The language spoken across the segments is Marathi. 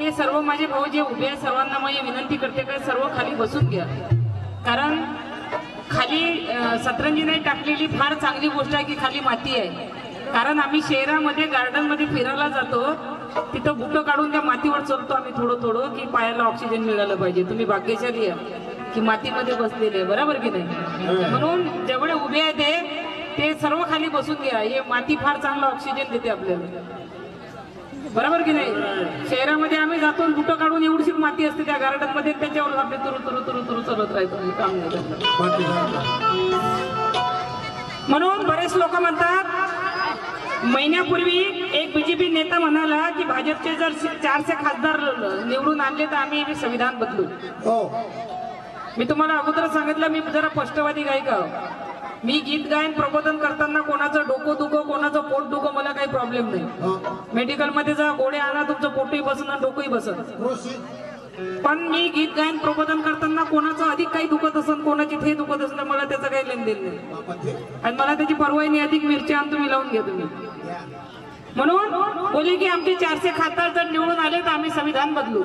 ते सर्व माझे भाऊ जे उभे आहेत सर्वांना मी विनंती करते की सर्व खाली बसून घ्या, कारण खाली सतरंजी नाही टाकलेली फार चांगली गोष्ट आहे की खाली माती आहे. कारण आम्ही शहरामध्ये गार्डनमध्ये फिरायला जातो, तिथं बुटं काढून त्या मातीवर चलतो आम्ही थोडं थोडं की पायाला ऑक्सिजन मिळालं पाहिजे. तुम्ही भाग्यशाली आहे की मातीमध्ये बसलेले, बरोबर की नाही? म्हणून जेवढे उभे आहेत ते सर्व खाली बसून घ्या. हे माती फार चांगला ऑक्सिजन देते आपल्याला, बरोबर की नाही? शहरामध्ये आम्ही जातो बुटं काढून एवढीशी माती असते त्या गार्डन मध्ये, त्याच्यावर आपले तुरु तुरु तुरु तुरु चालत राहायचं काम नाही. म्हणून बरेच लोक म्हणतात, महिन्यापूर्वी एक बीजेपी नेता म्हणाला की भाजपचे जर 400 खासदार निवडून आणले तर आम्ही संविधान बदलू. मी तुम्हाला अगोदर सांगितलं मी जरा स्पष्टवादी गायक आहे. मी गीत गायन प्रबोधन करताना कोणाचं डोकं दुखो कोणाचं पोट दुखो मला काही प्रॉब्लेम नाही. मेडिकल मध्ये जा गोळ्या आणा, तुमचं पोटही बसन आणि डोकंही बसन. पण मी गीत गायन प्रबोधन करताना कोणाचं अधिक काही दुखत असेल कोणाची ते दुखत असेल मला त्याचं काही लेनदेन नाही आणि मला त्याची परवाई नाही. अधिक मिरच्या आणि तुम्ही लावून घ्या तुम्ही. म्हणून बोले की आमचे 400 खासदार जर निवडून आले तर आम्ही संविधान बदलू.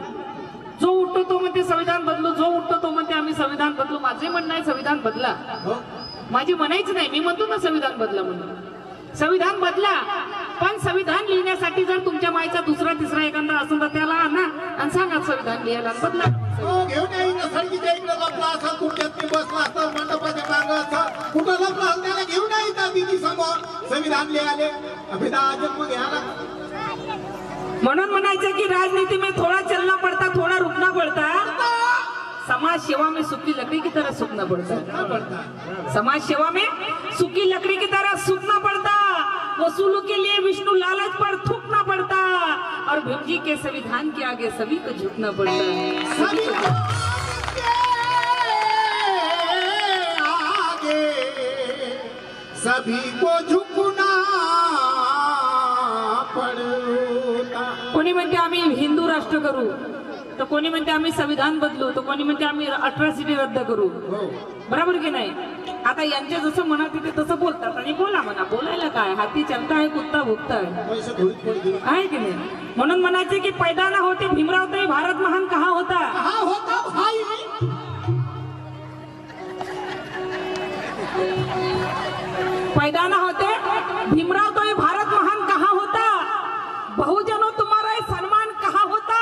जो उठतो तो म्हणते संविधान बदलू, जो उठतो तो म्हणते आम्ही संविधान बदलू. माझे म्हणणं आहे संविधान बदला. माझी म्हणायचं नाही, मी म्हणतो ना संविधान बदला म्हणून. संविधान बदला, पण संविधान लिहिण्यासाठी जर तुमच्या मायचा दुसरा तिसरा एखादा असेल तर त्याला आणा आणि सांगा संविधान लिहायला बदला. घेऊन यायचं सडकीच्या इकडे लपला असा, कुठल्यात बसला असता, मंडपाच्या मागं असा, कुठं लपला असता त्याला घेऊन यायचं दिदी समोर संविधान लिहायले अभिदा जन्म घ्यायला. म्हणून म्हणायचं की राजनीति में थोड़ा चलना पड़ता, थोड़ा रुकना पड़ता. समाज सेवा में सूखी लकड़ी की तरह सूखना पड़ता है. समाज सेवा में सूखी लकड़ी की तरह सूखना पड़ता. वसूलों के लिए विष्णु लालच पर थूकना पड़ता और भीम जी के संविधान के आगे सभी को झुकना पड़ता है. सभी को झुकना पड़ता. कोणी म्हणते आम्ही हिंदू राष्ट्र करू, तर कोणी म्हणते आम्ही संविधान बदलू, तर कोणी म्हणते आम्ही अट्रॉसिटी रद्द करू. बरोबर की नाही? आता यांचे जसं म्हणत ते तसं बोलतात आणि बोला म्हणा, बोलायला काय, हाती चलता है कुत्ता भुकता आहे की नाही? म्हणून म्हणायचे की पैदा ना होते भीमराव ताई भारत महान कहा होता. पैदा ना होते भीमराव ताई भारत महान कहा होता. बहुजनों तुम्हारा सम्मान कहा होता.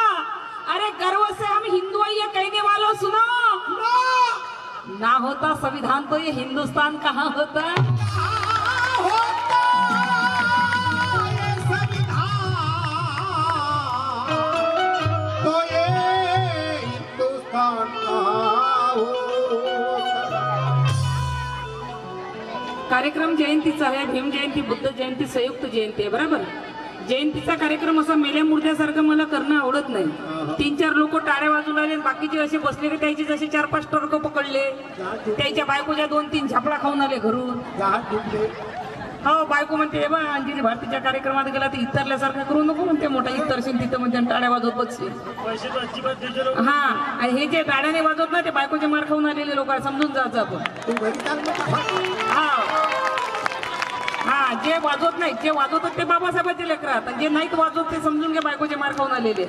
अरे गर्व से हम हिंदू है ये कहने वालों सुनो, ना होता संविधान तो ये हिंदुस्तान कहाँ होता. ये संविधान तो ये हिंदुस्तान कहाँ होता. कार्यक्रम जयंतीचा आहे, भीम जयंती बुद्ध जयंती संयुक्त जयंती आहे. बरोबर, जयंतीचा कार्यक्रम असा मेल्या मुर्द्यासारखं मला करणं आवडत नाही. 3-4 लोक टाळ्या वाजून आले, बाकीचे असे बसले की त्याचे जसे 4-5 टर्क पकडले, त्याच्या बायकोच्या 2-3 झापडा खाऊन आले घरून. हो, बायको म्हणते बा अंजली भारतीच्या कार्यक्रमात गेला तर इतरल्यासारखं करू नको म्हणते, मोठा इतरशील तिथं म्हणजे टाळ्या वाजवत बसशील. हा, आणि हे जे टाळ्याने वाजवत ना ते बायकोचे मार खाऊन आलेले लोक समजून जायचं आपण. हा, जे वाजवत नाही, जे वाजवतात ते बाबासाहेबांचे लेकरात, आणि जे नाहीत वाजवत ते समजून घ्या बायकोचे मार खाऊन आलेले.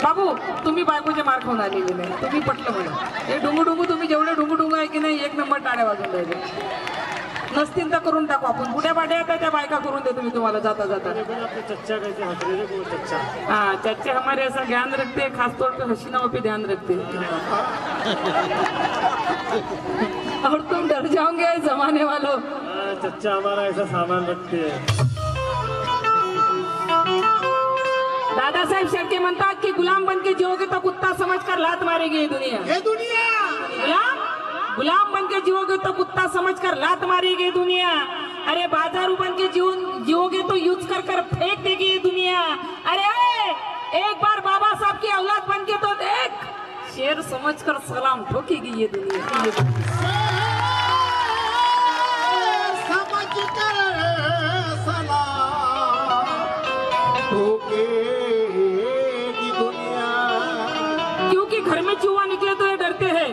बाबू तुम्ही बायकोचे मार खाऊन आलेले नाही, तुम्ही पटलं म्हणून. हे डुंगू तुम्ही जेवढे डुंगू आहे की नाही, 1 नंबर टाळ्या वाजवून राहिले. नसतील तर करून टाकू आपण, बुड्या बाड्या त्या बायका करून देतो मी तुम्हाला जाता जाता. हाँ, चच्चा हमारे ऐसा ध्यान रखते हैं, खासतौर पे हसीनाओं पे ध्यान रखते हैं. और तुम डर जाओगे जमाने वालों. चच्चा हमारा ऐसा सामान रखते हैं. दादासाहेब शेळके म्हणतात की गुलाम बन के जिओगे तो कुत्ता समझकर लात मारेगी ये दुनिया. गुलाम बन के जिओगे तो कुत्ता समझकर लात मारेगी दुनिया. अरे बाजारू बन के जिओगे तो यूज कर फेंक देगी ये दुनिया. अरे एक बार बाबा साहब की औलाद बन के तो देख, शेर समझकर सलाम ठोकेगी ये दुनिया. क्योंकि घर में चूहा निकले तो ये डरते हैं.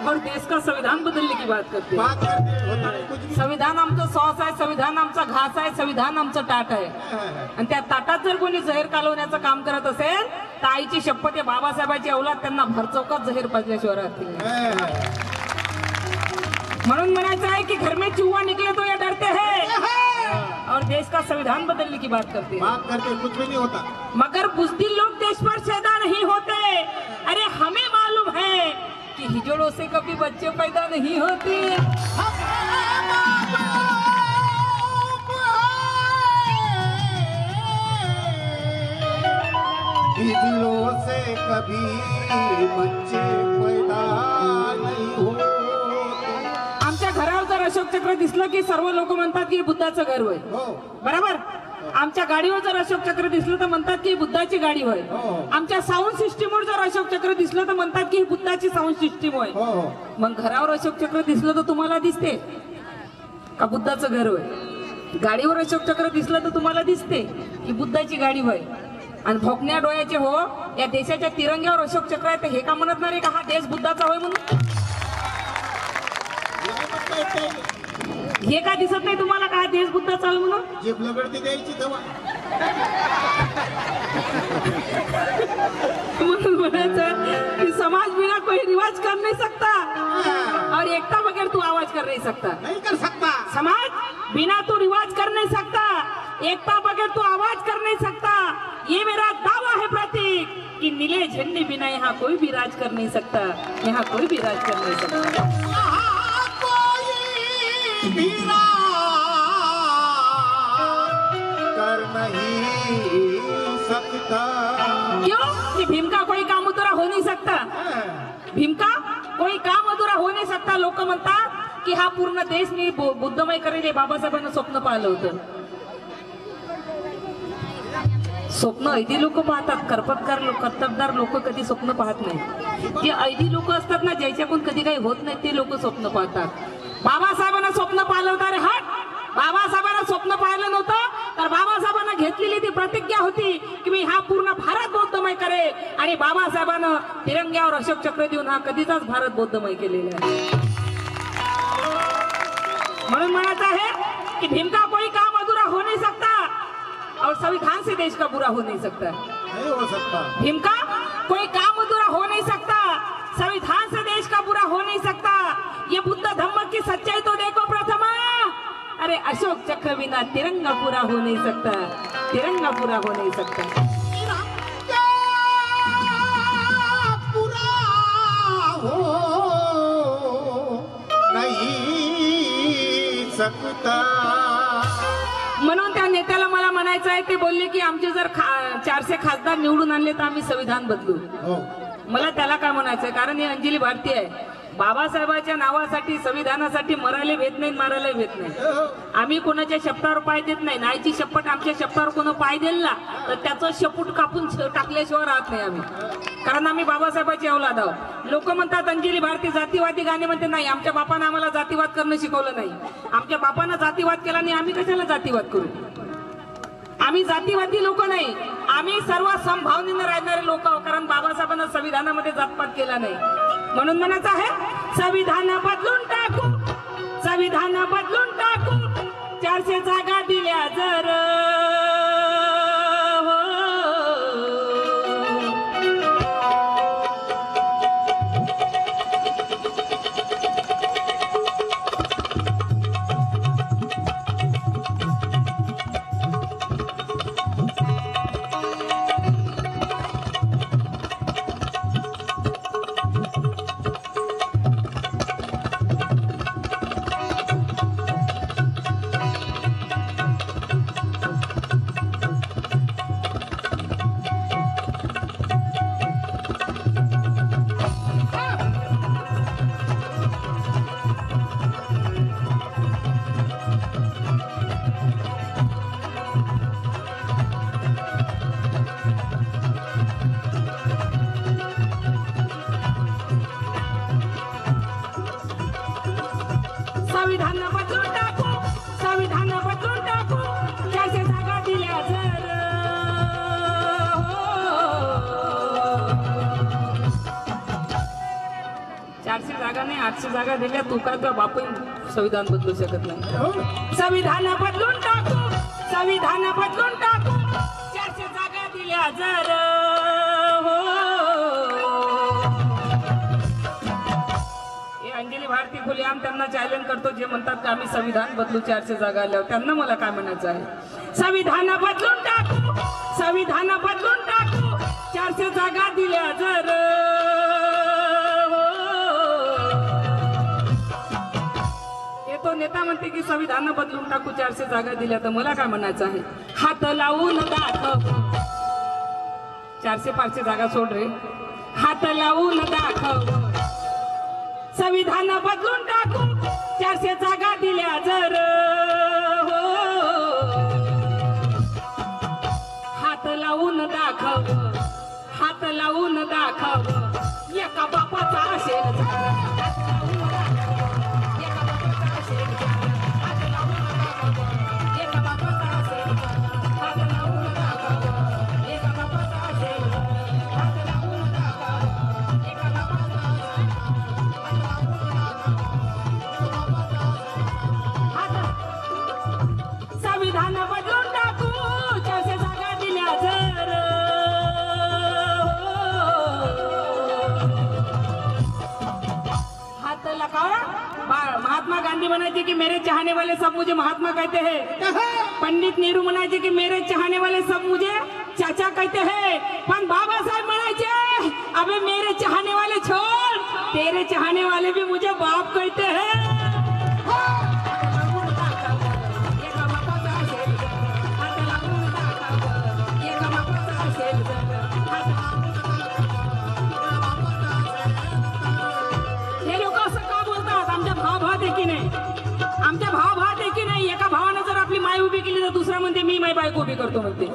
और देश का संविधान बदलने की बात करते हैं। बात करते होता नहीं कुछ भी। संविधान आमचं सॉस आहे, संविधान आमचा घास आहे, संविधान आमचं ताट आहे आणि त्या ताटात जर कोणी जहीर कालवण्याचं काम करत असेल तर आईची शपथ आहे, बाबासाहेबांची औलाद त्यांना भरचौकात जहीर पाजल्याशिवाय राहतील नाही. म्हणून म्हणायचं आहे की घर में चूहा निकले तो ये डरते हैं और देश का संविधान बदलने की बात करते हैं। बात करते कुछ भी नहीं होता। मगर बुज़दिल लोग देश पर पैदा नहीं होते। अरे हमें मालूम है कि हिजड़ों से कभी बच्चे पैदा नहीं होते। हिजड़ों से कभी बच्चे पैदा नहीं होते। आमच्या घरावर जर अशोक चक्र दिसलं की सर्व लोक म्हणतात की बुद्धाचं घर होय, बरोबर. आमच्या गाडीवर जर अशोक चक्र दिसलं तर म्हणतात की बुद्धाची गाडी होय. आमच्या साऊंड सिस्टीमवर जर अशोक चक्र दिसलं तर म्हणतात की बुद्धाची साऊंड सिस्टीम होय. मग घरावर अशोक चक्र दिसलं तर तुम्हाला दिसते का बुद्धाचं घर होय? गाडीवर अशोक चक्र दिसलं तर तुम्हाला दिसते की बुद्धाची गाडी होय. आणि भोकण्या डोळ्याचे हो, या देशाच्या तिरंग्यावर अशोक चक्र आहे तर हे का म्हणत नाही का हा देश बुद्धाचा होय म्हणून? हे का दिसत नाही तुम्हाला का देश बुद्धाचा आहे म्हणून? जीभ लगडती द्यायची तेव्हा. म्हणून म्हणायचं की समाज बिना कोई रिवाज कर नहीं सकता और एकता बगैर तू आवाज कर नहीं सकता. नहीं कर सकता. समाज बिना तू रिवाज कर नहीं सकता, एकता बगैर तू आवाज कर नहीं सकता. ये मेरा दावा है प्रतीक कि नीले झंडे बिना यहाँ कोई भी राज कर नहीं सकता, यहाँ कोई भी राज कर नहीं सकता. कर नहीं सकता. क्यों? कि भीम का कोई काम अधूरा हो नहीं सकता. भीम का कोई काम अधूरा हो नहीं सकता. लोक म्हणतात की हा पूर्ण देश मी बुद्धमय करेल हे बाबासाहेबांना स्वप्न पाहिलं होतं. स्वप्न ऐदी लोक पाहतात, कर्तबदार लोक कधी स्वप्न पाहत नाही. जे ऐदी लोक असतात ना ज्याच्याकडून कधी काही होत नाही ते लोक स्वप्न पाहतात. बाबासाहेबांना स्वप्न पाहिलं होतं. अरे हट, बाबासाहेबांना स्वप्न पाहिलं नव्हतं तर बाबासाहेबांना घेतलेली ती प्रतिज्ञा होती की मी हा पूर्ण भारत बौद्धमय करेल आणि बाबासाहेबांना तिरंग्यावर अशोक चक्र देऊन हा कधीचाच भारत बौद्धमय केलेला आहे. म्हणून म्हणायचं आहे की भीम का कोई काम अधूरा हो नहीं सकता और संविधान से देश का बुरा हो नहीं सकता. नहीं हो सकता. भीम का कोई काम अधूरा हो नहीं सकता, संविधान से देश का बुरा हो नहीं सकता. ये बुद्ध धम्म की सच्चाई तो देखो प्रथमा. अरे अशोक चक्र बिना तिरंगा पूरा हो नहीं सकता, तिरंगा पूरा हो नहीं सकता. पूरा हो नहीं सकता. म्हणून त्या नेत्याला मला म्हणायचं आहे, ते बोलले की आमचे जर 400 खासदार निवडून आणले तर आम्ही संविधान बदलू. मला त्याला काय म्हणायचंय, कारण ही अंजली भारती आहे. बाबासाहेबांच्या नावासाठी संविधानासाठी मरायला भेट नाही, मारायला भेट नाही. आम्ही कोणाच्या शपथावर पाय देत नाही. नाहीची शपथ आमच्या शपथावर कोण पाय देईल ना तर त्याचं शपूट कापून टाकल्याशिवाय राहत नाही आम्ही, कारण आम्ही बाबासाहेबांची औलाद आहोत. लोक म्हणतात अंजली भारती जातीवादी गाणे म्हणते. नाही, आमच्या बापानं आम्हाला जातीवाद करणं शिकवलं नाही. आमच्या बापानं जातीवाद केला नाही, आम्ही कशाला जातीवाद करू? आम्ही जातीवादी लोक नाही, आम्ही सर्व समभावनेने राहणारे लोक आहोत, कारण बाबासाहेबांना संविधानामध्ये जातपात केला नाही. म्हणून म्हणायचं आहे संविधान बदलून टाकू, संविधान बदलून टाकू. 400 जागा दिल्या जर 800 जागा दिल्या, तू काय का बापू संविधान बदलू शकत नाही. संविधान बदलून टाकू, संविधान बदलून टाकू, 400 जागा दिल्या जर हो. अंजली भारती खुलेआम त्यांना चॅलेंज करतो, जे म्हणतात की आम्ही संविधान बदलू 400 जागा आल्यावर. त्यांना मला काय म्हणायचं आहे, संविधान बदलून टाकू, संविधान बदलून टाकू, 400 जागा दिल्या जर हो. तो नेता म्हणते की संविधान बदलून टाकू, 400 जागा दिल्या, तर मला काय म्हणायचं आहे, हात लावून दाखव. 400-500 जागा सोड रे, हात लावून दाखव. संविधान बदलून टाकू, 400 जागा दिल्या जर हो. हात लावून दाखव, हात लावून दाखव, एका बापाचा असेल संविधान बदलून टाकू, 400 जागा दिल्या जर हात लगाओ. महात्मा गांधी म्हणायचे की मेरे चाहने वाले सब मुझे महात्मा कहते हैं. पंडित नेहरू म्हणायचे की मेरे चाहने वाले सब मुझे चाचा कहते हैं. पण बाबासाहेब म्हणायचे अबे मेरे चाहने वाले छोड़, तेरे चाहने वाले भी मुझे बाप कहते हैं. आमच्या भावात आहे की नाही, एका भावानं जर आपली माय उभी केली तर दुसरा म्हणते मी माय बायको उभी करतो म्हणते.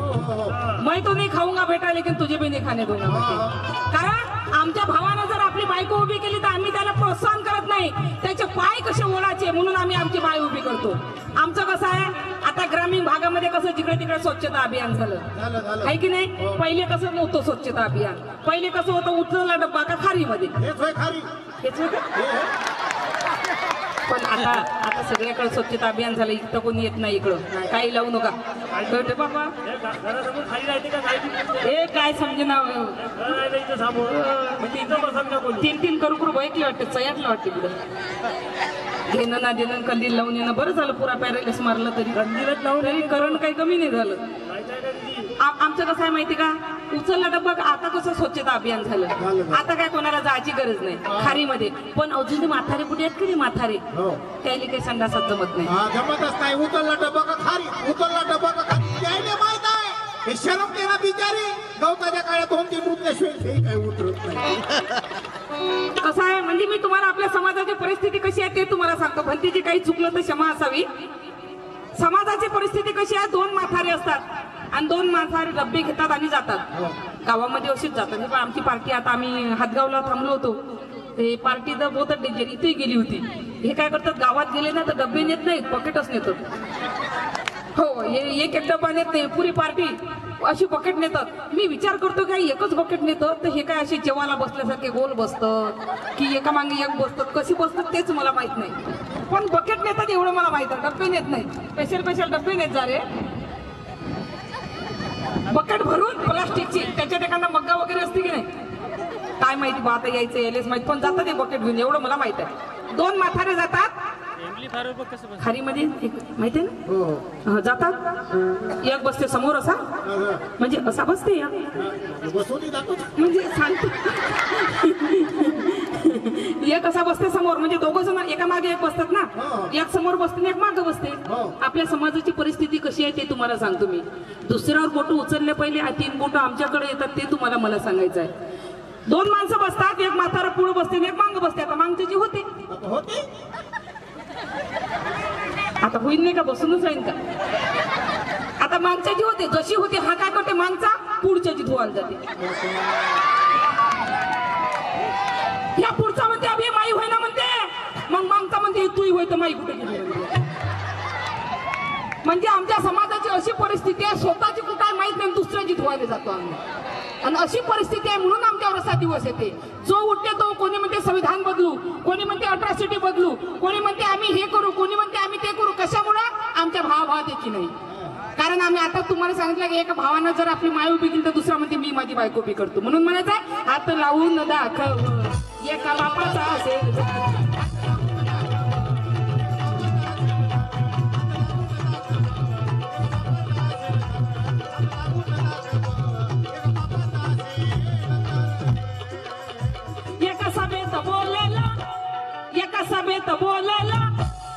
मैं तो नहीं खाऊंगा बेटा लेकिन तुझे भी नहीं खाने दूंगा म्हणते. कारण आमच्या भावानं जर आपली बायको उभी केली तर आम्ही त्याला प्रोत्साहन करत नाही, त्याचे पाय कसे ओढायचे म्हणून आम्ही आमची बाय उभी करतो. आमचं कसं आहे, आता ग्रामीण भागामध्ये कसं जिकडे तिकडे स्वच्छता अभियान झालं आहे की नाही. पहिले कसं नव्हतं स्वच्छता अभियान, पहिले कसं होतं उचलला डब्बा का खारीमध्ये, हेच होतं. पण आता सगळ्याकडे स्वच्छता अभियान झालं, इथं कोणी येत नाही, इकडं काही लावू नका कळते बाबा. हे काय समजे ना, 3-3 करू ऐकले वाटते, चयातलं वाटते पुढं घेणं ना देणं. कंदील लावून येणं बरं झालं, पुरा पॅरेलेस मारलं तरी करण काही कमी नाही झालं. आमचं कसं आहे माहिती का, उचलला डब्बा. आता कसं स्वच्छता अभियान झालं, आता काय कोणाला जायची गरज नाही खारीमध्ये. पण अजून ते म्हातारे कुठे आहेत की नाही, म्हातारे त्याला काही संडासात जमत नाही. जमतच नाही. उचलला डब्बा का खारी, उचलला डब्बा का खारी, त्याने माहित आहे. हे शरम देना बिचारी, गवताच्या काळात 2-3 रुपयाशिवाय काही उतरत नाही. कसं आहे म्हणजे मी तुम्हाला आपल्या समाजाची परिस्थिती कशी आहे ते तुम्हाला सांगतो. भलतीची काही चुकलं तर क्षमा असावी. समाजाची परिस्थिती कशी आहे, 2 म्हातारे असतात आणि 2 म्हातारे डब्बे घेतात आणि जातात. गावामध्ये अशीच जातात. पण आमची पार्टी, आता आम्ही हातगावला थांबलो होतो, ते पार्टी तर बहुत डेंजर इथे गेली होती. हे काय करतात, गावात गेले ना तर डब्बे नेत नाहीत, पकेटच नेतात. हो, एक डब्बा नेत नाही, पुरी पार्टी अशी बकेट नेतात. मी विचार करतो काय एकच बकेट नेतं तर हे काय अशी जेवायला बसल्यासारखे गोल बसतं की एका मागे एक बसतात, कशी बसतात तेच मला माहित नाही. पण बकेट नेतात एवढं मला माहित आहे, डब्बे नेत नाही. स्पेशल डब्बे नेत जा रे, बकेट भरून प्लास्टिकची, त्याच्यात एखादा मग्गा वगैरे असते की नाही काय माहिती बा, आता यायचं यायलेच माहित. पण जातात ते बकेट घेऊन, एवढं मला माहित आहे. 2 म्हातारे जातात खारीमध्ये, माहिती आहे ना, जातात. एक बसते समोर असा, म्हणजे असा बसते या, म्हणजे सांगतो. एक असा बसते समोर, म्हणजे 2 जण एका मागे एक बसतात ना, एक समोर बसते एक मागे बसते. आपल्या समाजाची परिस्थिती कशी आहे ते तुम्हाला सांगतो मी. दुसऱ्यावर बोटं उचलले पहिले, 3 बोटं आमच्याकडे येतात ते तुम्हाला मला सांगायचं आहे. 2 माणसं बसतात, एक म्हातारा पुढे बसते एक मागं बसते. आता मागची जी होते आता होईल नाही का, बसूनच राहील का. आता मागच्या जी होते जशी होती, हा काय करते मागचा पुढच्या जी धुवायला जाते. या पुढचा म्हणते अभि माई होय ना म्हणते, मग मागचा म्हणते तूही होय तर माई कुठे गेली म्हणते. म्हणजे आमच्या समाजाची अशी परिस्थिती आहे, स्वतःची कुठे माहित नाही, दुसऱ्याची धुवायला जातो आम्ही. आणि अशी परिस्थिती आहे म्हणून आमच्यावर असा दिवस येते. जो उठते तो कोणी म्हणते संविधान बदलू, कोणी म्हणते अट्रॉसिटी बदलू, कोणी म्हणते आम्ही हे करू, कोणी म्हणते आम्ही ते करू. कशामुळं? आमच्या भावाभावात एकी नाही. कारण आम्ही आता तुम्हाला सांगितलं की एका भावानं जर आपली माय उभी केली तर दुसरा म्हणते मी माझी बायको उभी करतो. म्हणून म्हणायचं हात लावून दाखव एका बापाचा असेल. एका सभेत बोलला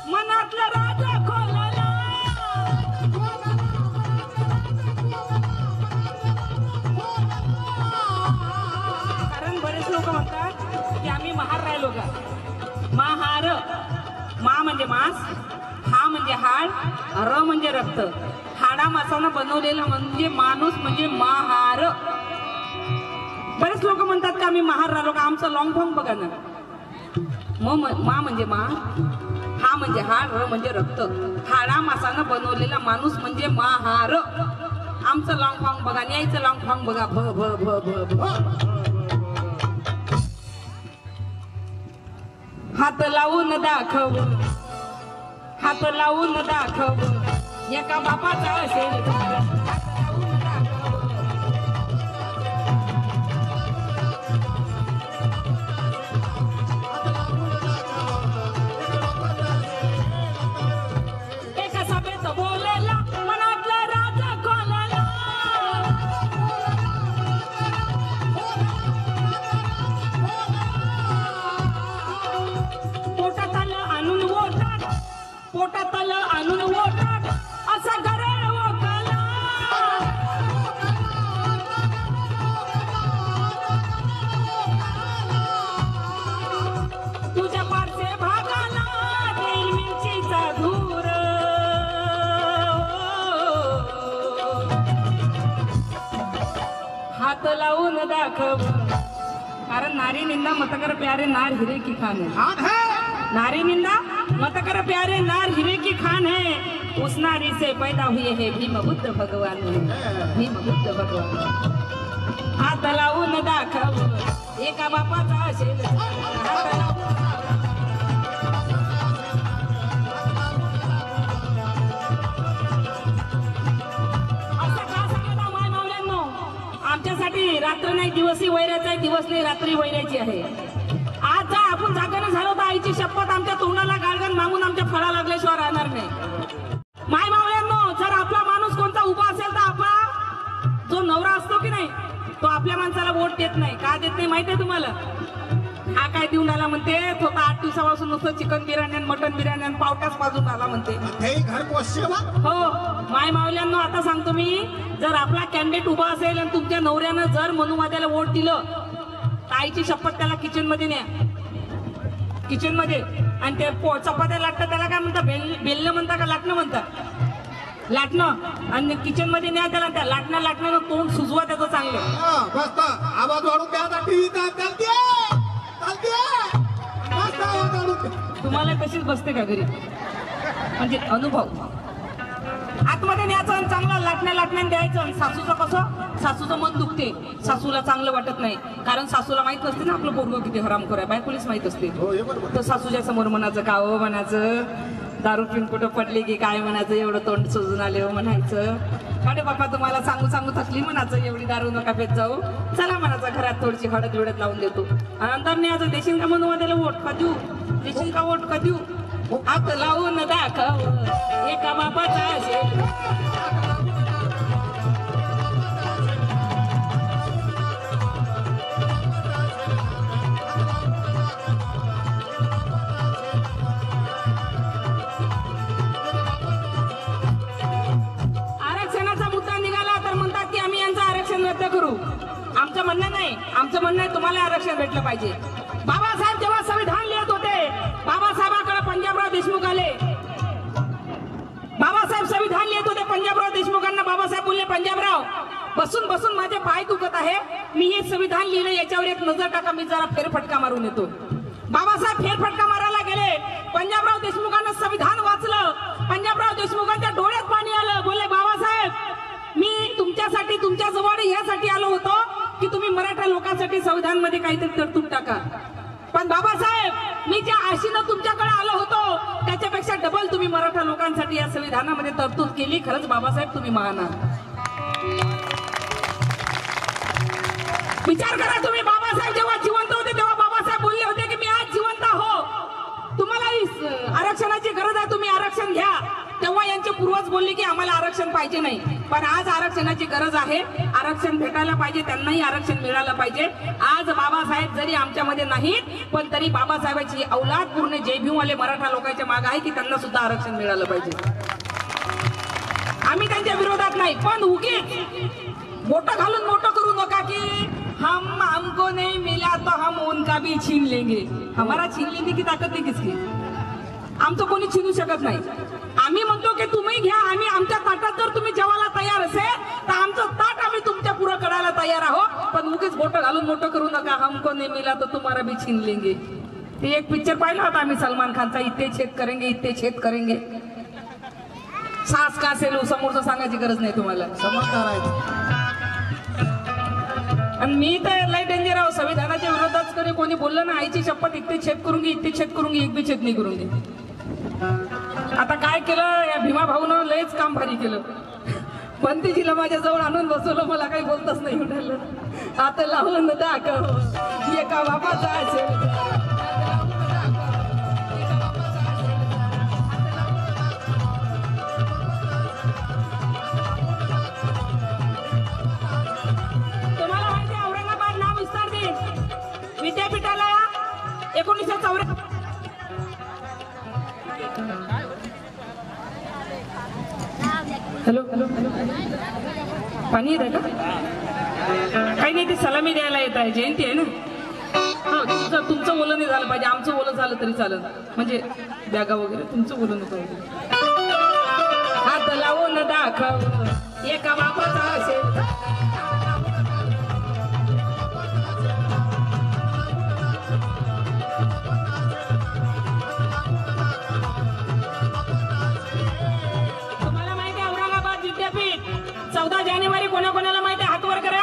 मनातला राजा खोलला. कारण बरेच लोक म्हणतात की आम्ही महार राहिलो का. महार, मा म्हणजे मांस, हा म्हणजे हाड, र म्हणजे रक्त. हाडा मासानं बनवलेला म्हणजे माणूस म्हणजे महार. बरेच लोक म्हणतात की आम्ही महार राहिलो का. आमचं लॉंग फॉर्म बघा ना. मा म्हणजे मा, हा म्हणजे हाड, र म्हणजे रक्त. हाडा मासानं बनवलेला माणूस म्हणजे महार. आमचं लॉंग फॉर्म बघा, न्यायचं लॉंग फॉर्म बघा. भ भ भ भ भ. हात लावून दाखव, हात लावून दाखव एका बापाचा असेल. पोटात आलं आणून ओटात असा गरळ ओकाला. तुझ्या पारसे भागाला देईल मिरचीचा धूर. हात लावून दाखव. कारण नारी निंदा मत कर प्यारे नार हिरे की खान है. नारी निंदा मत कर प्यारे नार हिरे की खान है. उस नारी से पैदा हुए है भीम बुद्ध भगवान. भीम बुद्ध भगवान. हात लावून दाखव एका बापाचा असेल. असं का सांगितलं माय मावल्यांनो. आमच्यासाठी रात्र नाही दिवसही वैराचा आहे, दिवस नाही रात्री वैराची आहे. आज जर आपण जागरण झालो तर आईची शपथ आमच्या तोंडाला गाळगण मागून आमच्या फळा लागल्याशिवाय राहणार नाही. माय मावल्यांनो, जर आपला माणूस कोणता उभा असेल तर आपला जो नवरा असतो की नाही तो आपल्या माणसाला वोट देत नाही. का देत नाही माहिती आहे तुम्हाला? हा काय देऊन आला म्हणते, तो 8 दिवसापासून नुसतं चिकन बिर्याणी आणि मटन बिर्याणी आणि पावटाच पाजून आला म्हणते. हो माय मावल्यांनो, आता सांगतो मी, जर आपला कॅन्डिडेट उभा असेल आणि तुमच्या नवऱ्यानं जर मनुवाद्याला वोट दिलं आईची शपथ त्याला किचन मध्ये न्या. किचन मध्ये आणि ते चपात्या लाटतात त्याला काय म्हणतात? बेलणं म्हणता का लाटणं म्हणतात? लाटणं. आणि किचन मध्ये न्या त्याला. त्या लाटण्यानं तोंड सुजवा त्याचं चांगलं. आवाज वाढून तुम्हाला तशीच बसते का घरी? म्हणजे अनुभव. आतमध्ये न्यायचं आणि चांगला लाटण्याने द्यायचं. सासूचं कसं? सासूचं मन दुखते, सासूला चांगलं वाटत नाही. कारण सासूला माहित नसते ना आपलं पोरगं किती हरामखोर आहे. बायकोलीच माहित असते. तर सासूच्या समोर म्हणायचं का हो, म्हणायचं दारू पिऊन कुठं पडली की काय म्हणायचं, एवढं तोंड सुजून आले हो म्हणायचं. अरे बाबा तुम्हाला सांगू थकली म्हणायचं, एवढी दारू नका पेत जाऊ, चला म्हणायचं घरात थोडीशी हळद विडत लावून देतो. नंतर न्यायचं देशील का मनुवाद्याला वोट का देऊ, देशील का वोट का देऊ. हात लावून दाखव एका बापाचा असेल. आरक्षणाचा मुद्दा निघाला तर म्हणतात की आम्ही यांचं आरक्षण रद्द करू. आमचं म्हणणं नाही, आमचं म्हणणं आहे तुम्हाला आरक्षण भेटलं पाहिजे. बाबासाहेब जेव्हा संविधान लिहित होते, बाबासाहेबांकडे पंजाबराव देशमुख आले. बाबासाहेब संविधान लिहित होते पंजाबराव देशमुखांना. बाबासाहेब बोलले, पंजाबराव बसून माझे पाय दुखत आहे, मी हे संविधान लिहिलं, याच्यावर एक नजर टाका, मी जरा फेरफटका मारून येतो. बाबासाहेब फेरफटका मारायला गेले. पंजाबराव देशमुखांना संविधान वाचलं. पंजाबराव देशमुखांच्या डोळ्यात पाणी आलं. बोलले, बाबासाहेब मी तुमच्यासाठी तुमच्या जवळ यासाठी आलो होतो की मराठा लोकांसाठी संविधान मध्ये काहीतरी तरतूद टाका. पण बाबासाहेब, मी ज्या आशेनं तुमच्याकडे आलो होतो त्याच्यापेक्षा डबल तुम्ही मराठा लोकांसाठी या संविधानामध्ये तरतूद केली. खरंच बाबासाहेब तुम्ही महान आहात. विचार करा, तुम्ही बाबासाहेब जेव्हा जिवंत होते तेव्हा बाबासाहेब बोलले होते की मी आज जिवंत हो, तुम्हाला आरक्षणाची गरज आहे, तुम्ही आरक्षण घ्या. तेव्हा यांचे पूर्वज बोलले की आम्हाला आरक्षण पाहिजे नाही. पण आज आरक्षणाची गरज आहे, आरक्षण भेटायला पाहिजे, त्यांनाही आरक्षण मिळालं पाहिजे. आज बाबासाहेब जरी आमच्यामध्ये नाहीत पण तरी बाबासाहेबांची औलाद पूर्ण जय भीमवाले मराठा लोकांच्या मागे आहे की त्यांना सुद्धा आरक्षण मिळालं पाहिजे. आम्ही त्यांच्या विरोधात नाही, पण उगीच मोठं घालून मोठं करू नका की हम हमको नहीं मिला तो हम उनका भी छीन लेंगे. हमारा छीन लेने की ताकद नाही किसकी, आमचं कोणी छीनू शकत नाही. आम्ही म्हणतो की तुम्ही घ्या, आम्ही आमच्या ताटात जर तुम्ही जेवायला तयार असेल तर आमचं ताट आम्ही तुमच्या पुढे करायला तयार आहोत. पण उगीच मोठं घालून मोठं करू नका, हमको नहीं मिला तो तुम्हारा भी छीन लेंगे. ते एक पिक्चर पाहिला होता आम्ही सलमान खानचा, इथे छेद करेंगे इथे छेद करेंगे. सास का असेल समोरचं सांगायची गरज नाही तुम्हाला. समजदार आहे. आणि मी तर लय डेंजर आहो, संविधानाच्या विरोधात कधी कोणी बोललं ना, आईची शपथ इथे छेद करूंगी इथे छेद करूंगी, एक बी छेद नाही करूंगी. आता काय केलं या भीमा भाऊनं, लयच काम भारी केलं. पंतीजीला माझ्या जवळ आणून बसवलं, मला काही बोलतच नाही म्हणालं. आता लावून दाखव एका बाबाचा असेल. विद्यापीठाला 1984 हॅलो पाणी येत आहे का? काही नाही, ते सलामी द्यायला येत आहे, जयंती आहे ना. तुमचं ओलं नाही झालं पाहिजे, आमचं ओलं झालं तरी चालत, म्हणजे बॅगा वगैरे तुमचं ओलं नको. हात लावून दाखव एका बापाचा असेल. विद्यापीठ 14 जानेवारी कोणाकोणाला माहिती आहे? हात वर करा.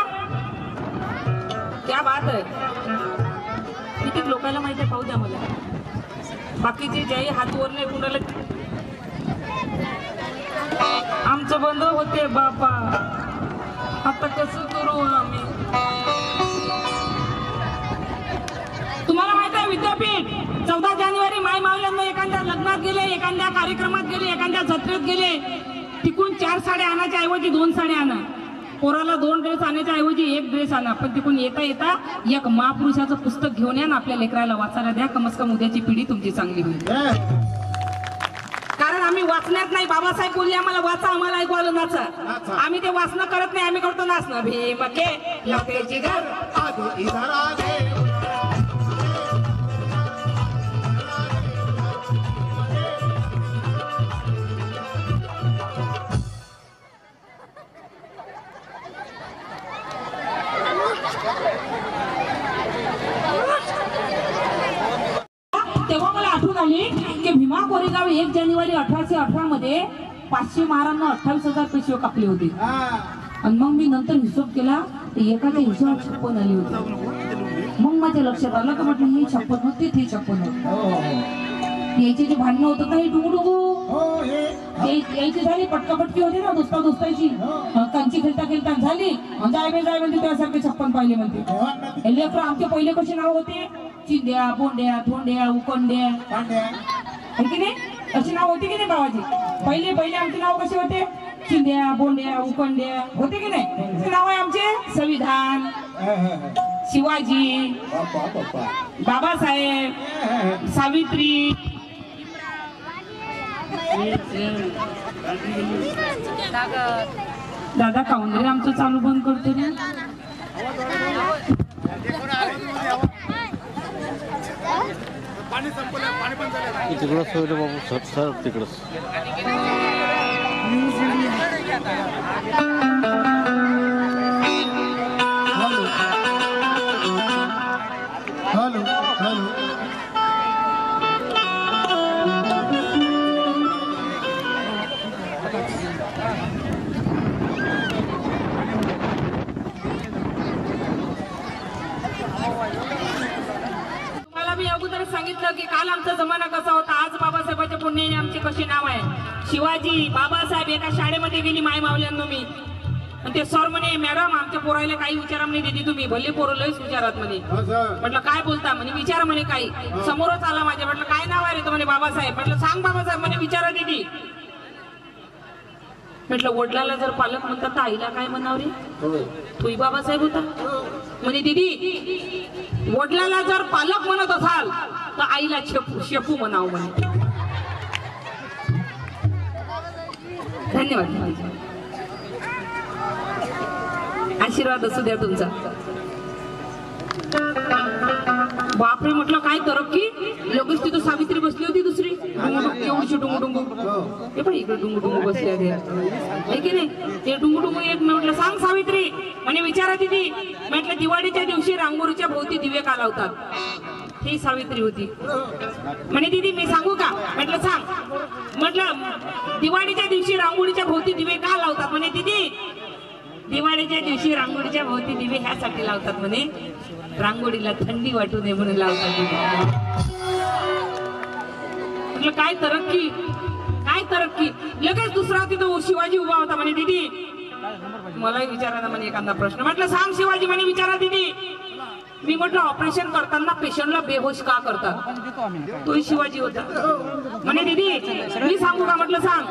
क्या बात आहे, किती लोकांना माहिती आहे? पाहू द्या मला. बाकीचे ज्याही हात वर नाही कुणाला. आमचं बंद होते बापा, आता कसं करू आम्ही? तुम्हाला माहिती आहे विद्यापीठ 14 जानेवारी माय मावल्यांना एखाद्या लग्नात गेले, एखाद्या कार्यक्रमात गेले, एखाद्या जत्रेत गेले, तिकून 4 साड्या आणायच्या ऐवजी 2 साड्या आणा. पोराला 2 ड्रेस आणायच्या ऐवजी 1 ड्रेस आणा. पण तिकून येता येता एक महापुरुषाचं पुस्तक घेऊन या ना, आपल्या लेकराला वाचायला द्या. कमस कम उद्याची पिढी तुमची चांगली होईल. कारण आम्ही वाचण्यात नाही, बाबासाहेब बोलले आम्हाला वाचा, आम्हाला ऐकू आलं नाचा. आम्ही ते वाचणं करत नाही, आम्ही करतो नाचणं. भीम के लपेची घर आधी इधर आगे. तेव्हा मला आठवण आली की भीमा कोरेगाव 1 जानेवारी 1818 मध्ये 500 महारांना 28,000 पैसे कापले होते. आणि मग मी नंतर हिशोब केला, एखाद्या हिशोबात 56 आली होती. मग माझ्या लक्षात आलं की म्हटलं हे 56 होते, ते 56 होते. याची जे भांडणं होतं ना, हे डुगडुगू यायची झाली, पटकापटकी होती ना दोस्ताची, कंची खेळता खेळता झाली. जाय म्हणते त्यासारखे 56 पाहिले म्हणते. लेकर आमचे पहिले कसे नाव होते? चिंद्या, बोंड्या, धोंड्या, उकोंड्या, है की नाही? अशी नाव होती की नाही भावाची? पहिले आमचे नाव कसे होते? चिंद्या, बोंड्या, उकोंड्या, होते की नाही? ते नाव आहे आमचे संविधान, शिवाजी, बाबासाहेब, सावित्री. दादा काऊन रे आमचं चालू बंद करतो ना? तिकडंच होईल बाबू, सर तिकडंच. Hello hello. सांगितलं की काल आमचा जमाना कसा होता, आज बाबासाहेबांच्या पुण्याने आमचे कसे नाव आहे. शिवाजी बाबासाहेब एका शाळेमध्ये गेली माय मावल्यांनो मी, आणि ते सर म्हणे मॅडम आमच्या पोरायला काही विचारा म्हणे दिदी तुम्ही, भले पोरं लयच विचारात म्हणे. म्हटलं काय बोलता म्हणे, विचारा म्हणे काही. समोरच आला माझ्या, म्हटलं काय नाव आहे रे, तो म्हणे बाबासाहेब. म्हटलं सांग बाबासाहेब म्हणे, विचारा दिदी. म्हटलं वडिलाला जर पालक म्हणतात तर आईला काय म्हणावं रे, तोही बाबासाहेब होता. म्हणे दिदी वडिलाला जर पालक म्हणत असाल तर आईला शेपू म्हणावं म्हणे. धन्यवाद, आशीर्वाद असू द्या तुमचा. बापरे म्हटलं काय तरक्की, लगेच तिथं सावित्री बसली होती दुसरी, एवढीशी डुंगू डुंगू. हे पण इकडे डुंगू डुंगू बसले आहे की नाही, ते डुंगू डुंगू. एक म्हटलं सांग सावित्री म्हणे, विचारा दिदी. म्हटलं दिवाळीच्या दिवशी रांगोळीच्या भोवती दिवे का लावतात, ही सावित्री होती. म्हणे दिदी मी सांगू का, म्हटलं सांग. म्हटलं दिवाळीच्या दिवशी रांगोळीच्या भोवती दिवे का लावतात, म्हणे दिदी दिवाळीच्या दिवशी रांगोळीच्या भोवती दिवे ह्यासाठी लावतात म्हणे, रांगोळीला थंडी वाटू नये म्हणून लावतात. म्हटलं काय तरक्की, काय तरक्की. लगेच दुसरा तिथं शिवाजी उभा होता. म्हणे दिदी मलाही विचारा ना म्हणे एखादा प्रश्न. म्हटलं सांग शिवाजी. म्हणे विचारा दिदी. मी म्हटलं ऑपरेशन करताना पेशंटला बेहोश का करतात, तोही शिवाजी होता. म्हणे दिदी मी सांगू का, म्हटलं सांग.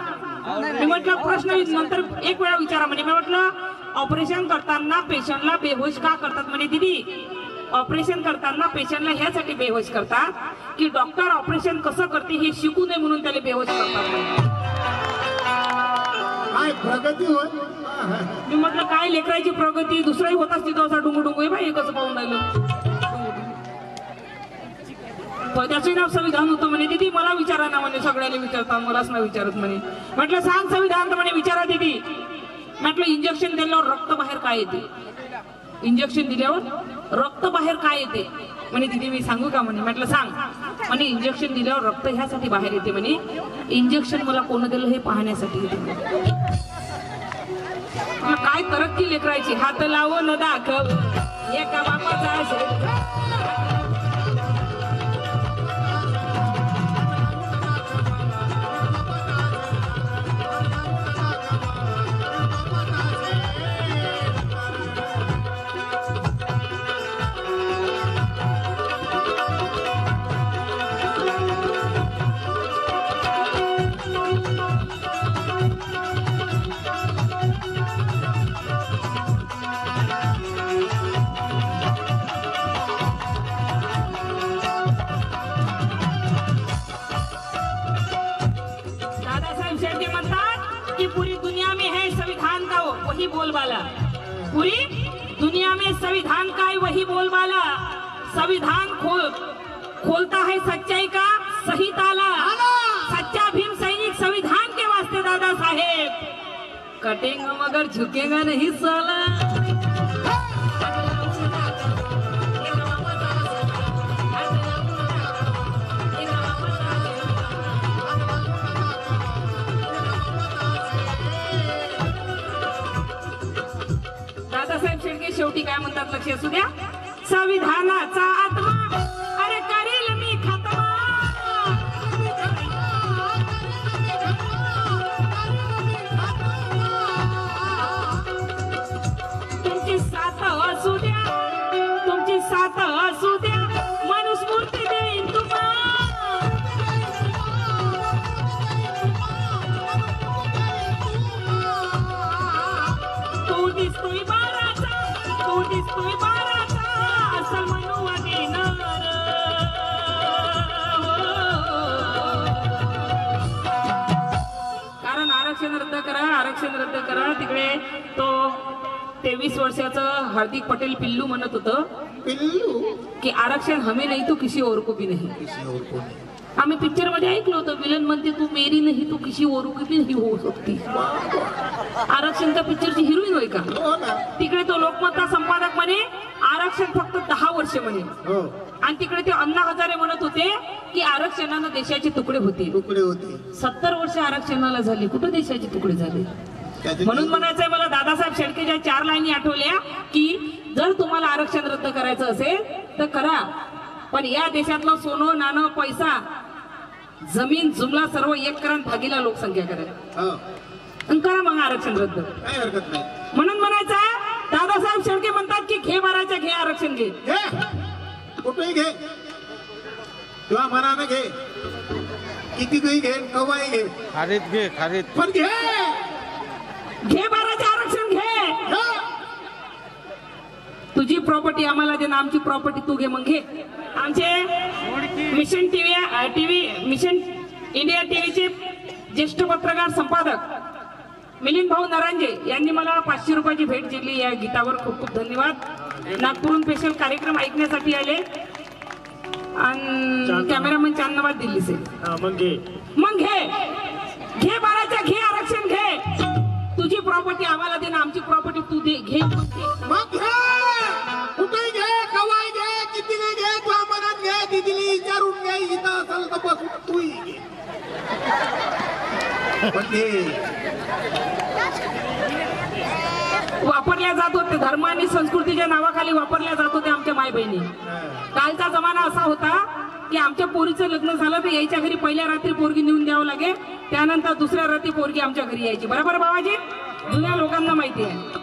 मी म्हटलं प्रश्न नंतर एक वेळा विचारा म्हणे. मी म्हटलं ऑपरेशन करताना पेशंटला बेहोश का करतात, म्हणे दिदी ऑपरेशन करताना पेशंटला ह्यासाठी बेहोश करतात की डॉक्टर ऑपरेशन कसं करते हे शिकू नये म्हणून त्याला बेहोश करतात. काय प्रगती होय. मी म्हटलं काय लेकरायची प्रगती, दुसराही होताच तिथं असा डुंगू डुंगू. बाई कसं पाहून राहिलं, त्याचं नाव संविधान होतं. म्हणे दिदी मला विचारा ना म्हणे, सगळ्याला विचारता मलाच ना विचारत म्हणे. म्हटलं सांग संविधान, तर म्हणे विचारा दिदी. म्हटलं इंजेक्शन दिल्यावर रक्त बाहेर काय येते, इंजेक्शन दिल्यावर रक्त बाहेर काय येते, म्हणे दिदी मी सांगू का म्हणे. म्हटलं सांग. म्हणे इंजेक्शन दिल्यावर रक्त ह्यासाठी बाहेर येते म्हणे, इंजेक्शन मला कोण दिलं हे पाहण्यासाठी येते. काय तरक्की लेकरायची, हात लावो न दाखव एका बापाचा. वही बोलबाला, पूरी दुनिया में संविधान का है वही बोलबाला. संविधान खोलता है सच्चाई का सही ताला. सच्चा भीम सैनिक संविधान के वास्ते दादा साहेब, कटेगा मगर झुकेगा नहीं साला. दादासाहेब शेळके शेवटी काय म्हणतात लक्ष असू द्या. संविधानाचा आत्मा अरे करील मी खात्मा. तुमची साथ असू द्या, तुमची साथ असू द्या, मनुस्मृती देईन तुम्हाला. तू दिसतोय बाराचा, तू दिसतोय बाराचा, असल मनुवादी नर. कारण आरक्षण रद्द करा, आरक्षण रद्द करा. तिकडे तो 23 वर्षाचं हार्दिक पटेल पिल्लू म्हणत होतं की आरक्षण हमें नहीं तो किसी और को भी नहीं. आम्ही पिक्चर मध्ये ऐकलं होतं, विलन म्हणते तू मेरी नाही तू किसी और को भी नहीं हो सकती. आरक्षणच्या पिक्चरची हिरोईन होय का. तिकडे तो लोकमतचा संपादक म्हणे आरक्षण फक्त 10 वर्ष म्हणे. आणि तिकडे ते अण्णा हजारे म्हणत होते की आरक्षणानं देशाचे तुकडे होते. 70 वर्ष आरक्षणाला झाली, कुठे देशाचे तुकडे झाले. म्हणून म्हणायचंय मला दादासाहेब शेळकेच्या 4 लाईनी आठवल्या की जर तुम्हाला आरक्षण रद्द करायचं असेल तर करा, पण या देशातलं सोनं नाणं पैसा जमीन जुमला सर्व एक करा भागीला लोकसंख्या करा हो. आणि करा मग आरक्षण रद्द. काही हरकत नाही. म्हणून म्हणायचं दादासाहेब शेळके म्हणतात की घे बाराच्या घे आरक्षण घे. घे कुठेही घे किंवा मनानं घे किती काही घे कवाही घे खारीत घे खारीत. पण घे घे बाराचे आरक्षण घे. घे. तुझी प्रॉपर्टी आम्हाला दे ना आमची प्रॉपर्टी तू घे मग घे. आमचे मिशन टीव्ही मिशन इंडिया टीव्हीचे ज्येष्ठ पत्रकार संपादक मिलिंद भाऊ नरांजे यांनी मला 500 रुपयाची भेट दिली. या गीतावर खूप खूप धन्यवाद. नागपूरहून स्पेशल कार्यक्रम ऐकण्यासाठी आले आणि कॅमेरामॅन चांदनाबाद दिल्ली से. मग घे बाराच्या घे आरक्षण घे. तुझी प्रॉपर्टी आम्हाला दे ना आमची प्रॉपर्टी तू दे घे. मग घे कुठेही घे कवाही घे किती नाही घे तुझ्या मनात घे दिदीला विचारून घे इथं असेल तर बसून तूही घे. पण घे वापरल्या जात होते धर्म आणि संस्कृतीच्या नावाखाली वापरल्या जात होते आमच्या माय बहिणी. कालचा जमाना असा होता की आमच्या पोरीचं लग्न झालं तर यायच्या घरी पहिल्या रात्री पोरगी नेऊन द्यावं लागे त्यानंतर दुसऱ्या रात्री पोरगी आमच्या घरी यायची. बरोबर बाबाजी? जुन्या लोकांना माहिती आहे.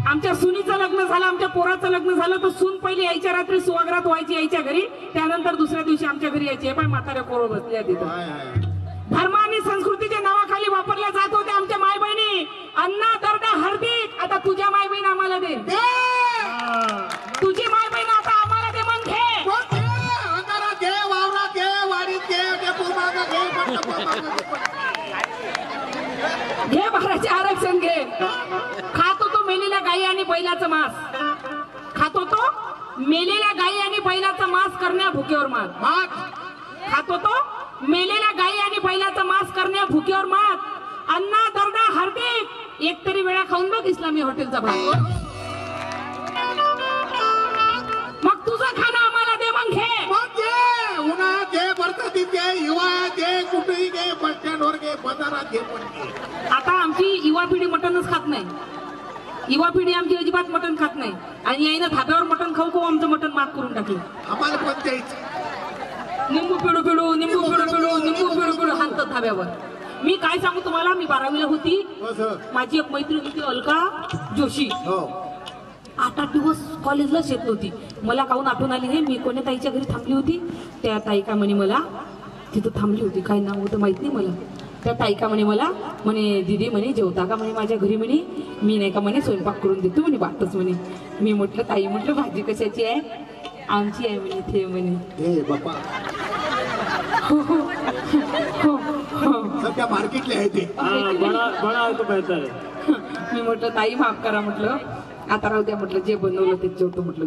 आमच्या सुनीचं लग्न झालं आमच्या पोराचं लग्न झालं तर सून पहिली यायच्या रात्री सुवागरात व्हायची यायच्या घरी त्यानंतर दुसऱ्या दिवशी आमच्या घरी यायची. पण म्हाताऱ्या कोरो बसल्या तिथं. धर्म आणि संस्कृतीच्या नावाखाली वापरल्या जात होत्या आमच्या माय बहिणी. अन्ना दर्दा हळदीत आता तुझ्या माय बहीण आम्हाला दे. तुझी माय बहीण आता आम्हाला दे. मग घे अंधारात घे वावरात घे वाडीत घे डेपो मागा घे बाराचे आरक्षण घे. खातो तो मेलेल्या गायी आणि बैलाचं मांस. खातो तो मेलेल्या गायी आणि बैलाचं मांस करण्या भुकेवर मात. खातो तो मेलेल्या गायी आणि बैलाचं मांस करण्या भुकेवर मात. अन्ना दर्दा हरदीत एक तरी वेळा खाऊन बघ इस्लामी हॉटेलचा भाग. मग तुझं खाणं आम्हाला दे. मग घे उन्हाळ्यात घे बरसातीत घे हिवाळ्यात घे कुठेही घे बस स्टँडवर घे बाजारात घे पण घे. आता आमची युवा पिढी मटनच खात नाही. युवा पिढी आमची अजिबात मटण खात नाही आणि याईनं धाब्यावर मटण खाऊ खाऊ आमचं मटण माफ करून टाकलं. आम्हाला पण द्यायचं. निंबू पिडू पिडू निंबू पिडू पिडू निंबू पिडू पिडू हाणतात धाब्यावर. मी काय सांगू तुम्हाला मी 12वीला होती. माझी एक मैत्रीण होती अलका जोशी. 8 दिवस कॉलेजलाच येत नव्हती. मला काहून आठवण आली नाही मी कोण्या ताईच्या घरी थांबली होती. त्या ताईका म्हणे मला तिथं थांबली होती काय नाव होतं माहित नाही मला. त्या ताईका म्हणे मला म्हणे दीदी म्हणे जेवता का म्हणे माझ्या घरी म्हणे मी नाही का म्हणे स्वयंपाक करून देतो म्हणे बातच म्हणे. मी म्हटलं ताई म्हटलं भाजी कशाची आहे आमची आहे म्हणे ते म्हणे. बापा सध्या मार्केटला आहे ते मी म्हटलं ताई माफ करा म्हटलं आता राहू द्या म्हटलं जे बनवलं ते जेवतो म्हटलं.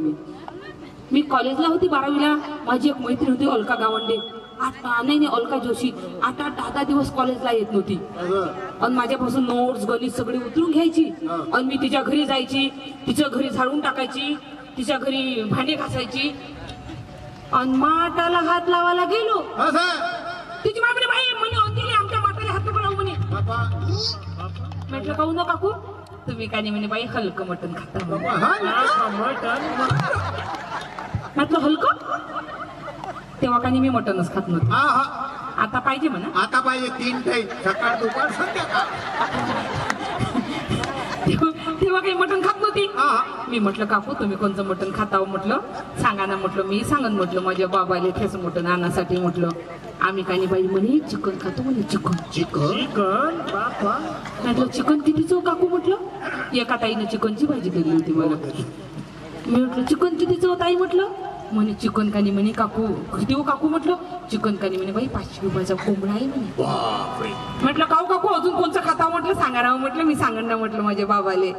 मी कॉलेजला होती 12वीला. माझी एक मैत्रीण होती अलका गावंडे. नाही अलका जोशी 8-10 दिवस कॉलेजला येत नव्हती आणि माझ्यापासून नोट्स गणित सगळी उतरून घ्यायची आणि मी तिच्या घरी जायची तिच्या घरी झाडून टाकायची तिच्या घरी भांडे घासायची आणि माठाला हात लावायला गेलो. तिची मागणी बाई म्हणे होती आमच्या माठाला हात नको लावू म्हणे. म्हटलं काहू न काकू तुम्ही काय नाही म्हणे बाई हलकं मटण खाता. म्हटलं हलकं तेव्हा काही मी मटणच खात नव्हतं. आता पाहिजे म्हणा. आता पाहिजे 3 टाईम सकाळ दुपार संध्याकाळ. तेव्हा काही मटण खात नव्हती. मी म्हटलं काकू तुम्ही कोणतं मटण खाताव म्हटलं सांगा ना म्हटलं मी सांगन म्हटलं माझ्या बाबाला तेच मटण आणण्यासाठी म्हटलं. आम्ही काही बाई म्हणे चिकन खातो म्हणे. चिकन चिकन म्हटलं चिकन कितीचं काकू म्हटलं. एका ताईने चिकनची भाजी दिली होती मला. मी म्हटलं चिकन कितीचं ताई म्हटलं. म्हणे चिकन कानी म्हणे काकू किती हो काकू म्हटलं. चिकन कानी म्हणे बाई 500 रुपयाचा कोंबडा आहे म्हणे. म्हटलं काऊ काकू अजून कोणचं खाता म्हटलं सांगा राव म्हटलं मी सांगन ना म्हटलं माझ्या बाबाले.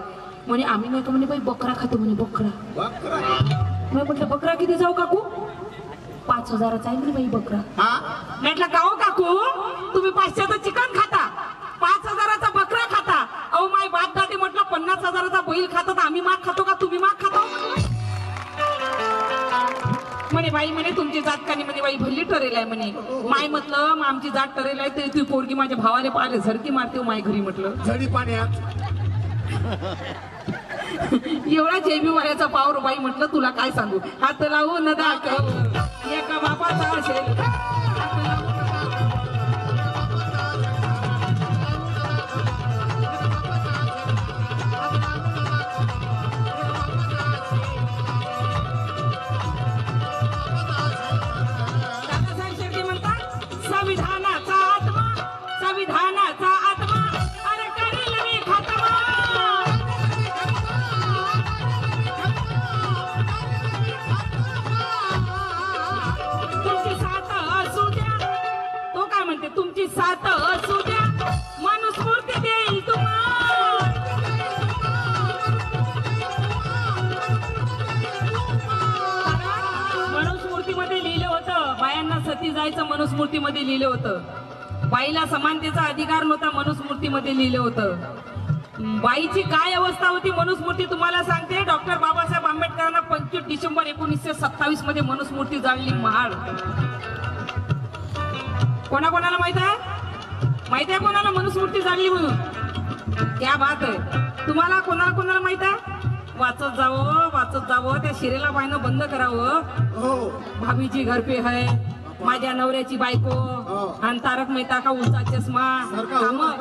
म्हणे आम्ही नाही का म्हणे बाई बकरा खातो म्हणे. बकरा मी म्हटलं बकरा किती जाऊ काकू 5000चा आहे म्हणे बाई बकरा. म्हटलं काऊ काकू तुम्ही 500चं चिकन खाता 5000चा बकरा खाता. अहो माय बाप दादी म्हटलं 50,000चा बैल खातात आम्ही माग खातो का तुम्ही माग खातो म्हणे. बाई म्हणे तुमची जात कानी म्हणे बाई भल्ली टरेल आहे म्हणे. माय म्हटलं मग आमची जात टरेल आहे ते तू पोरगी माझ्या भावाले पाहिले झडकी मारते माय घरी म्हटलं. झडी पाण्यात एवढा जेबी वाल्याचा पावर बाई म्हटलं तुला काय सांगू. हात लावून दाखव एका बापाचा असेल. दादासाहेब शेट्टी म्हणतात संविधानाचा आत्मा, संविधानाचा आत्मा अरे करील मी खात्मा. तुमची साथ असू द्या, तो काय म्हणते, तुमची साथ असू द्या मनुस्मृती देईल तुम्हाला. मनुस्मृतीमध्ये लिहिलं होतं बायांना सती जायचं, मनुस्मृतीमध्ये लिहिलं होतं. बाईला समानतेचा अधिकार नव्हता, मनुस्मृतीमध्ये लिहिलं होतं. बाईची काय अवस्था होती मनुस्मृती तुम्हाला सांगते. डॉक्टर बाबासाहेब आंबेडकरांना 25 डिसेंबर 1927 मध्ये मनुस्मृती जाळली महाड. कोणाकोणाला माहित आहे? माहित आहे कोणाला मनुस्मृती जाळली म्हणून? क्या बात आहे. तुम्हाला कोणाला कोणाला माहित आहे? वाचत जावं वाचत जावं, त्या शिरेला पाहणं बंद करावं. हो भाभीची घर पे है, माझ्या नवऱ्याची बायको आणि तारक मेहता का उलटा चष्मा,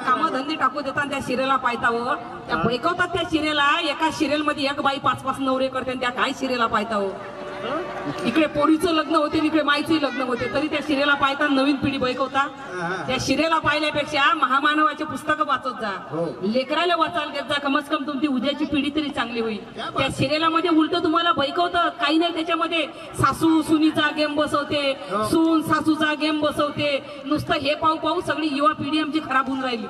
काम धंदे टाकू देतात त्या शिरेला पाहतावं. त्या बैकवतात त्या शिरेला. एका सिरियल मध्ये एक बाई 5-5 नवरे करते आणि त्या काय शिरेला पाहतावं. इकडे पोरीचं लग्न होते, इकडे माईचंही लग्न होते, तरी त्या शिरेला पाहता नवीन पिढी बैकवता. त्या शिरेला पाहिल्यापेक्षा महामानवाचे पुस्तकं वाचत जा, लेकराला वाचायला देत जा, कमस कम तुमची उद्याची पिढी तरी चांगली होईल. त्या सिरियला मध्ये उलट तुम्हाला बैकवतं काही नाही. त्याच्यामध्ये सासू सुनीचा गेम बसवते, सून सासूचा गेम बसवते. नुसतं हे पाहू पाहू सगळी युवा पिढी आमची खराब होऊन राहिली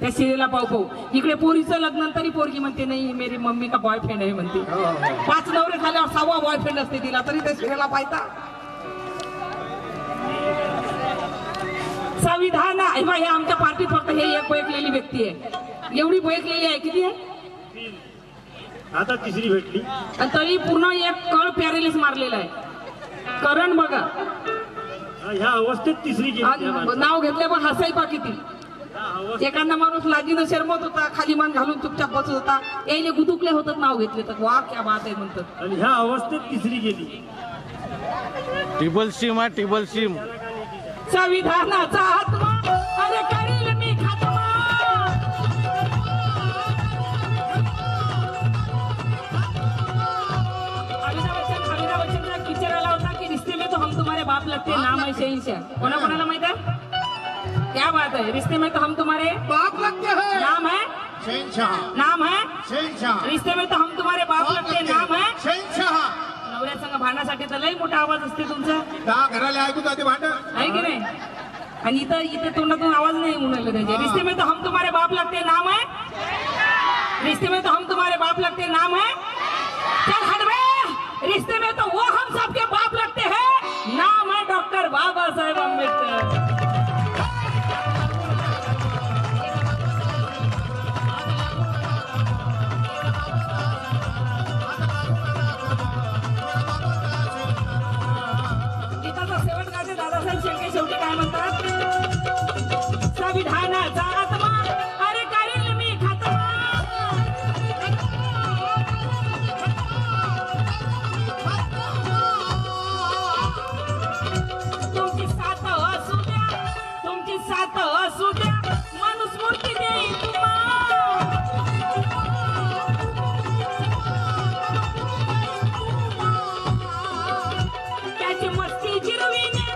त्या सिरियलला पाहू पाहू. इकडे पोरीचं लग्न तरी पोरगी म्हणते नाही मेरी मम्मी का बॉयफ्रेंड आहे म्हणते. 5 नवरे झाल्यावर 6वा बॉयफ्रेंड असते तिला, तरी त्या सिरियलला पाहता. संविधान हे आमच्या पार्टीत फक्त हे एक बैकलेली व्यक्ती आहे. एवढी बैकलेली आहे. किती आहे आता तिसरी भेटली आणि तरी पूर्ण एक कळ पॅरेलिस मारलेला आहे. करण बघा ह्या अवस्थेत तिसरी गेली. नाव घेतलं पण हसाई पा किती. एखादा माणूस लाजीनं शरमत होता, खाली मान घालून चुपचाप बसत होता, यायले गुदुकले होतात नाव घेतले तर वा क्या बात आहे म्हणतात. आणि ह्या अवस्थेत तिसरी गेली. टिबल सीम हा टिबल सीम. संविधानाचा आत्मा अरे करील मी खात्मा. अमिताभ बच्चनचा पिक्चर आला होता की रिश्ते में तो हम तुम्हारे बाप लगते, नाम है शहंशाह. कोणाकोणाला माहित आहे? क्या बात है. रिश्ते में तो हम तुम्हारे बाप लगते हैं, नाम है शहंशाह, नाम है शहंशाह. रिश्ते में तो हम तुम्हारे बाप लगते, नाम है शहंशाह. नवऱ्यासंग भांडण्यासाठी तर लई मोठा आवाज असते तुमचा, 10 घराला ऐकू जाते भांडण आहे की नाही? आणि इथं तोंडातून आवाज नाही येऊन राहिला त्याचे. रिश्ते में तो हम तुम्हारे बाप लगते, नाम है रिश्ते में तो हम तुम्हारे बाप लगते, नाम है चल हटवे. रिश्ते में तो वो हम सबके बाप लगते हैं, नाम है डॉक्टर बाबा साहेब आंबेडकर. शेवटी काय म्हणतात? संविधानाचा आत्मा अरे करील मी खात्मा. तुमची साथ असू द्या, तुमची साथ असू द्या मनुस्मृती देईल तुम्हाला. त्याची मस्ती जिरविणे,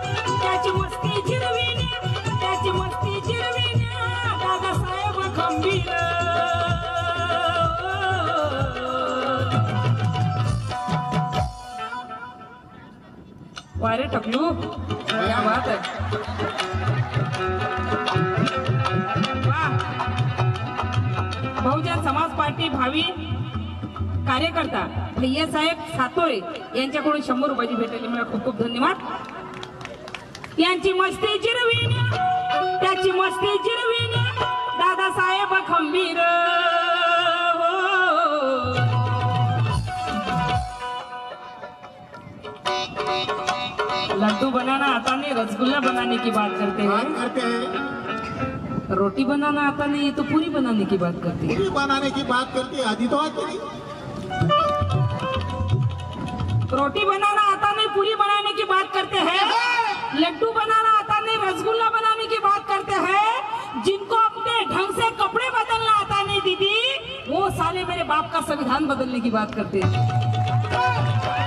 त्याची मस्ती जिरविणे, त्याची मस्ती जिरविणे दादासाहेब खंबीर. वारे टकलू क्या बात है. बहुजन समाज पार्टी भावी कार्यकर्ता भैयासाहेब सातोळे यांच्याकडून 100 रुपयाची भेट आली. मला खूप खूप धन्यवाद. यांची मस्ती जिरविणे, त्याची मस्ती जिरविणे दादासाहेब खंबीर. लड्डू बनाना आता नहीं, रसगुल्ला बनाने की बात करते हैं. रोटी बनाना आता नहीं, ये तो पूरी बनाने की बात करती है. पूरी बनाने की बात करती है. आधी तो आती नहीं. रोटी बनाना आता नहीं पूरी बनाने की बात करते हैं, लड्डू बनाना आता नहीं रसगुल्ला बनाने की बात करते हैं, जिनको अपने ढंग से कपड़े बदलना आता नहीं दीदी, वो साले मेरे बाप का संविधान बदलने की बात करते हैं।